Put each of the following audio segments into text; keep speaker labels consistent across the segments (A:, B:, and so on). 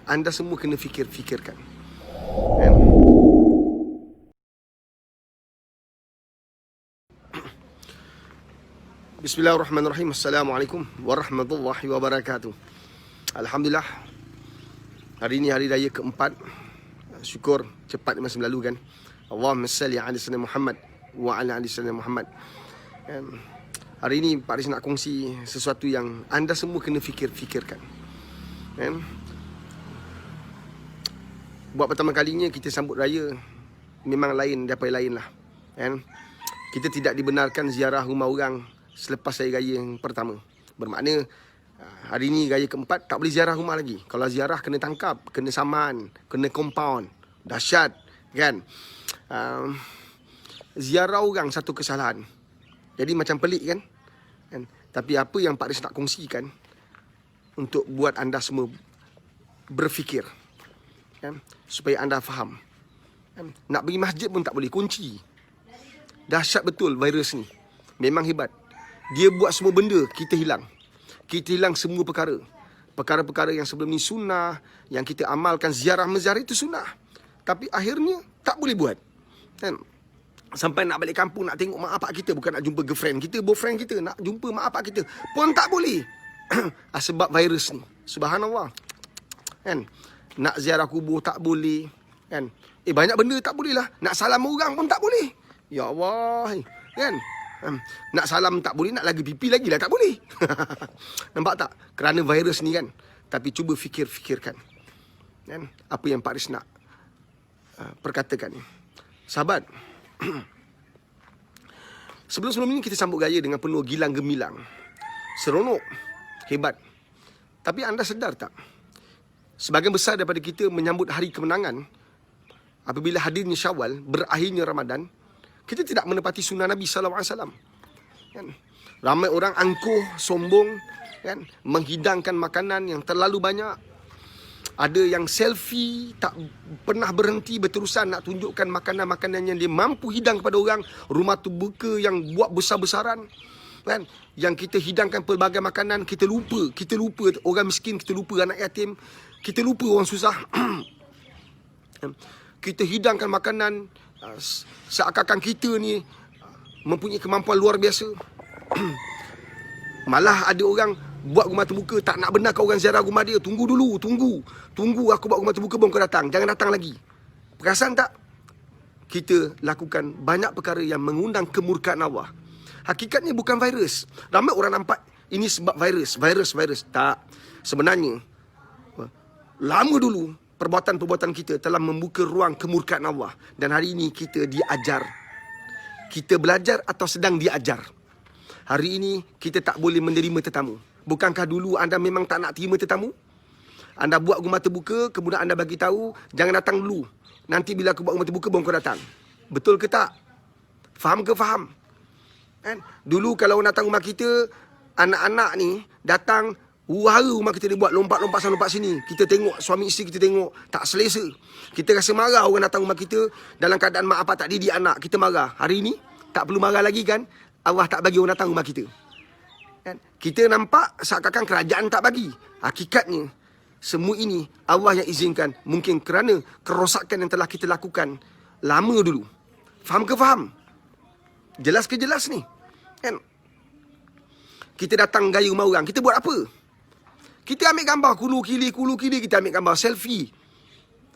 A: anda semua kena fikirkan. Bismillahirrahmanirrahim. Assalamualaikum warahmatullahi wabarakatuh. Alhamdulillah, hari ini hari raya keempat. Syukur cepat masa berlalu kan. Allahumma salli ala sayyidina Muhammad wa ala ali sayyidina Muhammad. Hari ini Pak Riz nak kongsi sesuatu yang anda semua kena fikirkan. Buat pertama kalinya kita sambut raya, memang lain daripada lain lah. Kita tidak dibenarkan ziarah rumah orang selepas hari raya yang pertama. Bermakna hari ini raya keempat tak boleh ziarah rumah lagi. Kalau ziarah kena tangkap, kena saman, kena compound. Dahsyat kan. Ziarah orang satu kesalahan. Jadi macam pelik kan? Tapi apa yang Pak Riz nak kongsikan untuk buat anda semua berfikir, supaya anda faham. Nak pergi masjid pun tak boleh, kunci. Dahsyat betul virus ni. Memang hebat. Dia buat semua benda kita hilang. Kita hilang semua perkara. Perkara-perkara yang sebelum ni sunnah, yang kita amalkan, ziarah-meziarah itu sunnah. Tapi akhirnya tak boleh buat. Sampai nak balik kampung, nak tengok mak bapak kita, bukan nak jumpa girlfriend kita, boyfriend kita, nak jumpa mak bapak kita pun tak boleh. Sebab virus ni. Subhanallah. Nak ziarah kubur tak boleh. Banyak benda tak boleh lah. Nak salam orang pun tak boleh. Ya Allah. Nak salam tak boleh, nak lagi pipi lagi lah tak boleh. Nampak tak? Kerana virus ni kan. Tapi cuba fikirkan. Apa yang Pak Riz nak perkatakan. Sahabat, sebelum ini kita sambut raya dengan penuh gilang gemilang, seronok, hebat. Tapi anda sedar tak, sebahagian besar daripada kita menyambut hari kemenangan, apabila hadirnya Syawal, berakhirnya Ramadan, kita tidak menepati sunnah Nabi SAW. Ramai orang angkuh, sombong, menghidangkan makanan yang terlalu banyak. Ada yang selfie, tak pernah berhenti, berterusan nak tunjukkan makanan-makanan yang dia mampu hidang kepada orang. Rumah terbuka yang buat besar-besaran. Yang kita hidangkan pelbagai makanan, kita lupa orang miskin, kita lupa anak yatim, kita lupa orang susah. Kita hidangkan makanan seakan-akan kita ni mempunyai kemampuan luar biasa. Malah ada orang buat rumah terbuka, tak nak benarkan orang ziarah rumah dia. Tunggu dulu, tunggu aku buat rumah terbuka baru kau datang. Jangan datang lagi. Perasan tak? Kita lakukan banyak perkara yang mengundang kemurkaan Allah. Hakikatnya bukan virus. Ramai orang nampak ini sebab virus. Tak. Sebenarnya lama dulu perbuatan-perbuatan kita telah membuka ruang kemurkaan Allah. Dan hari ini kita diajar. Kita belajar atau sedang diajar. Hari ini kita tak boleh menerima tetamu. Bukankah dulu anda memang tak nak terima tetamu? Anda buat rumah terbuka, kemudian anda bagi tahu, jangan datang dulu. Nanti bila aku buat rumah terbuka, baru kau datang. Betul ke tak? Faham ke faham? Dulu kalau orang datang rumah kita, anak-anak ni datang, wahara rumah kita dia buat lompat-lompat sana lompat sini. Kita tengok, suami isteri kita tengok, tak selesa. Kita rasa marah orang datang rumah kita dalam keadaan mak apa tak didik anak. Kita marah. Hari ni tak perlu marah lagi kan? Allah tak bagi orang datang rumah kita. Kita nampak seakan-akan kerajaan tak bagi. Hakikatnya semua ini Allah yang izinkan. Mungkin kerana kerosakan yang telah kita lakukan lama dulu. Faham ke faham? Jelas ke jelas ni? Kita datang gaya rumah orang, kita buat apa? Kita ambil gambar kulu kili, kita ambil gambar selfie.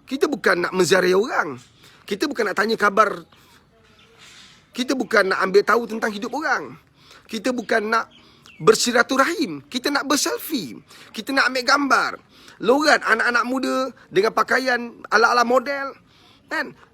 A: Kita bukan nak menziarahi orang. Kita bukan nak tanya khabar. Kita bukan nak ambil tahu tentang hidup orang. Kita bukan nak bersiraturahim. Kita nak berselfie. Kita nak ambil gambar. Lorat anak-anak muda dengan pakaian ala-ala model.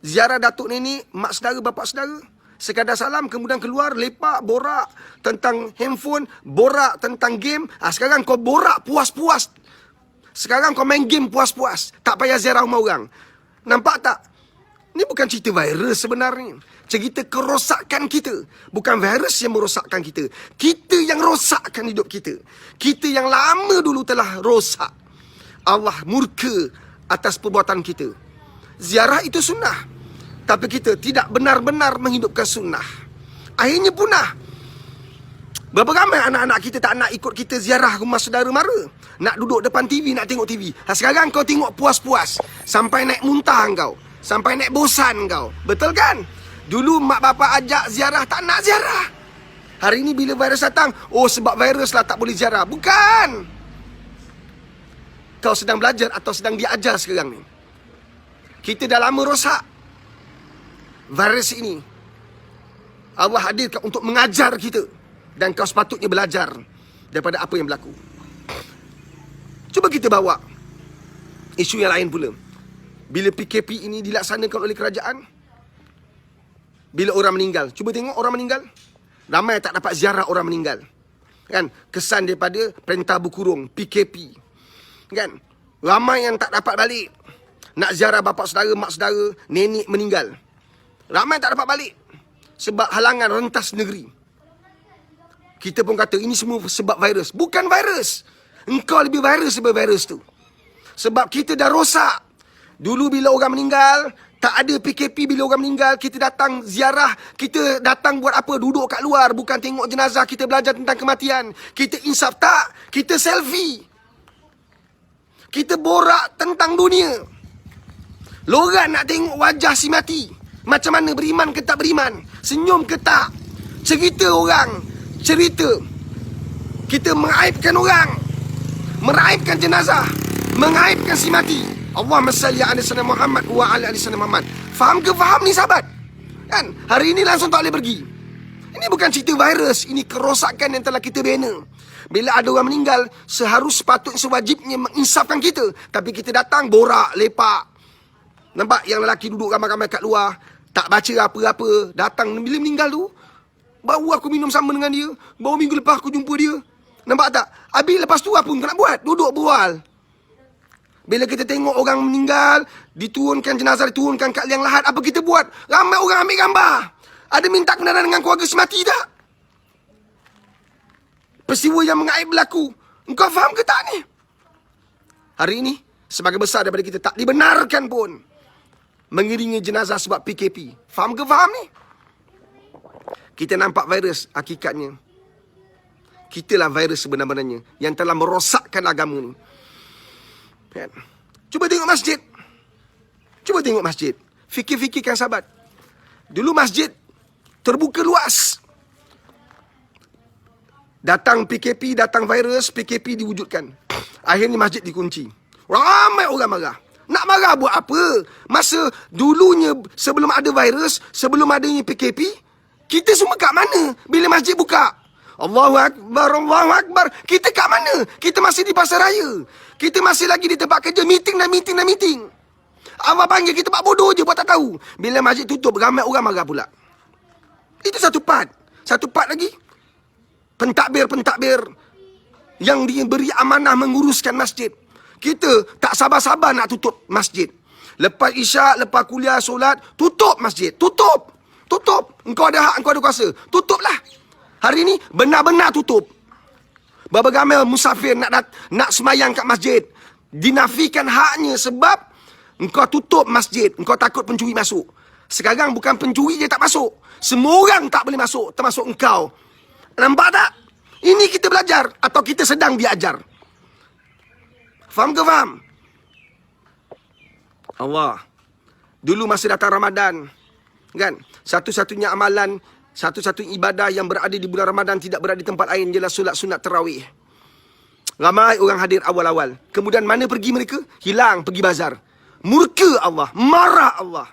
A: Ziarah datuk nenek, mak saudara, bapak saudara. Sekadar salam, kemudian keluar, lepak, borak tentang handphone, borak tentang game. Sekarang kau borak puas-puas. Sekarang kau main game puas-puas. Tak payah ziarah rumah orang. Nampak tak? Ini bukan cerita virus sebenarnya. Cerita kerosakan kita. Bukan virus yang merosakkan kita. Kita yang rosakkan hidup kita. Kita yang lama dulu telah rosak. Allah murka atas perbuatan kita. Ziarah itu sunnah. Tapi kita tidak benar-benar menghidupkan sunnah. Akhirnya punah. Berapa ramai anak-anak kita tak nak ikut kita ziarah rumah saudara mara? Nak duduk depan TV, nak tengok TV. Sekarang kau tengok puas-puas. Sampai naik muntah kau. Sampai naik bosan kau. Betul kan? Dulu mak bapak ajak ziarah, tak nak ziarah. Hari ini bila virus datang, oh sebab virus lah tak boleh ziarah. Bukan. Kau sedang belajar atau sedang diajar sekarang ni. Kita dah lama rosak. Virus ini Allah hadirkan untuk mengajar kita. Dan kau sepatutnya belajar daripada apa yang berlaku. Cuba kita bawa isu yang lain pula. Bila PKP ini dilaksanakan oleh kerajaan, bila orang meninggal, cuba tengok orang meninggal. Ramai tak dapat ziarah orang meninggal. Kan? Kesan daripada perintah berkurung, PKP. Kan? Ramai yang tak dapat balik. Nak ziarah bapa saudara, mak saudara, nenek meninggal. Ramai tak dapat balik. Sebab halangan rentas negeri. Kita pun kata ini semua sebab virus. Bukan virus. Engkau lebih virus daripada virus tu. Sebab kita dah rosak. Dulu bila orang meninggal, tak ada PKP. Bila orang meninggal, kita datang ziarah. Kita datang buat apa? Duduk kat luar. Bukan tengok jenazah. Kita belajar tentang kematian. Kita insaf. Tak. Kita selfie. Kita borak tentang dunia. Lorang nak tengok wajah si mati. Macam mana, beriman ke tak beriman? Senyum ke tak? Cerita orang. Cerita. Kita mengaibkan orang. Meraibkan jenazah. Mengaibkan si mati. Allahumma salli ala sayyidina Muhammad wa ala ali sayyidina Muhammad. Faham ke faham ni sahabat? Kan? Hari ini langsung tak boleh pergi. Ini bukan cerita virus. Ini kerosakan yang telah kita bina. Bila ada orang meninggal, sepatutnya sewajibnya menginsafkan kita. Tapi kita datang borak, lepak. Nampak yang lelaki duduk ramai-ramai kat luar. Tak baca apa-apa. Datang bila meninggal tu, baru aku minum sama dengan dia. Baru minggu lepas aku jumpa dia. Nampak tak? Habis lepas tu apa kau nak buat? Duduk berbual. Bila kita tengok orang meninggal, diturunkan jenazah, diturunkan kat liang lahat, apa kita buat? Ramai orang ambil gambar. Ada minta kebenaran dengan keluarga si mati tak? Peristiwa yang mengaib berlaku. Engkau faham ke tak ni? Hari ini, sebagai besar daripada kita tak dibenarkan pun mengiringi jenazah sebab PKP. Faham ke faham ni? Kita nampak virus, hakikatnya kitalah virus sebenar-benarnya yang telah merosakkan agama ni. Kan? Cuba tengok masjid. Cuba tengok masjid. Fikir-fikirkan sahabat. Dulu masjid terbuka luas. Datang PKP, datang virus, PKP diwujudkan. Akhirnya masjid dikunci. Ramai orang marah. Nak marah buat apa? Masa dulunya sebelum ada virus, sebelum adanya PKP, kita semua kat mana bila masjid buka? Allahu Akbar, Allahu Akbar. Kita kat mana? Kita masih di pasar raya. Kita masih lagi di tempat kerja, meeting dan meeting dan meeting. Awak panggil kita buat bodoh je, buat tak tahu. Bila masjid tutup, ramai orang marah pula. Itu satu part. Satu part lagi. Pentadbir-pentadbir yang diberi amanah menguruskan masjid. Kita tak sabar-sabar nak tutup masjid. Lepas isyak, lepas kuliah, solat, tutup masjid. Tutup. Tutup. Engkau ada hak, engkau ada kuasa. Tutuplah. Hari ini benar-benar tutup. Berapa ramai musafir nak semayang kat masjid. Dinafikan haknya sebab engkau tutup masjid. Engkau takut pencuri masuk. Sekarang bukan pencuri je tak masuk. Semua orang tak boleh masuk, termasuk engkau. Nampak tak? Ini kita belajar atau kita sedang diajar. Faham ke faham? Allah. Dulu masa datang Ramadan, kan? Satu-satunya amalan, satu-satunya ibadah yang berada di bulan Ramadan tidak berada di tempat lain ialah solat sunat tarawih. Ramai orang hadir awal-awal. Kemudian mana pergi mereka? Hilang, pergi bazar. Murka Allah, marah Allah.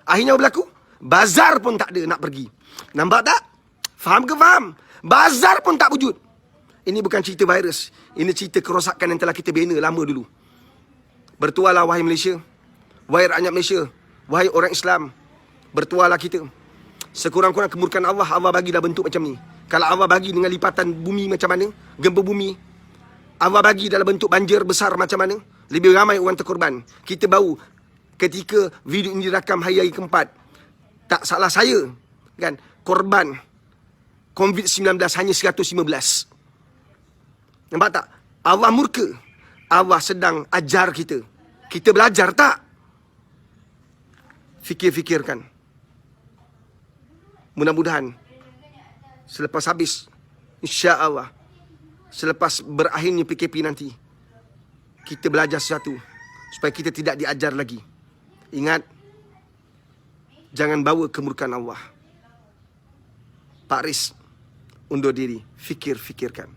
A: Akhirnya apa berlaku? Bazar pun tak ada nak pergi. Nampak tak? Faham ke faham? Bazar pun tak wujud. Ini bukan cerita virus. Ini cerita kerosakan yang telah kita bina lama dulu. Bertualah wahai Malaysia. Wahai rakyat Malaysia. Wahai orang Islam. Bertualah kita. Sekurang-kurang kemurkaan Allah, Allah bagi dah bentuk macam ni. Kalau Allah bagi dengan lipatan bumi macam mana, gempa bumi, Allah bagi dalam bentuk banjir besar macam mana, lebih ramai orang terkorban. Kita baru ketika video ini dirakam hari keempat, tak salah saya, kan, korban COVID-19 hanya 115. Nampak tak? Allah murka. Allah sedang ajar kita. Kita belajar tak? Fikir-fikirkan. Mudah-mudahan selepas habis insya-Allah selepas berakhirnya PKP nanti, kita belajar sesuatu supaya kita tidak diajar lagi. Ingat, jangan bawa kemurkaan Allah. Pak Riz, undur diri, fikirkan.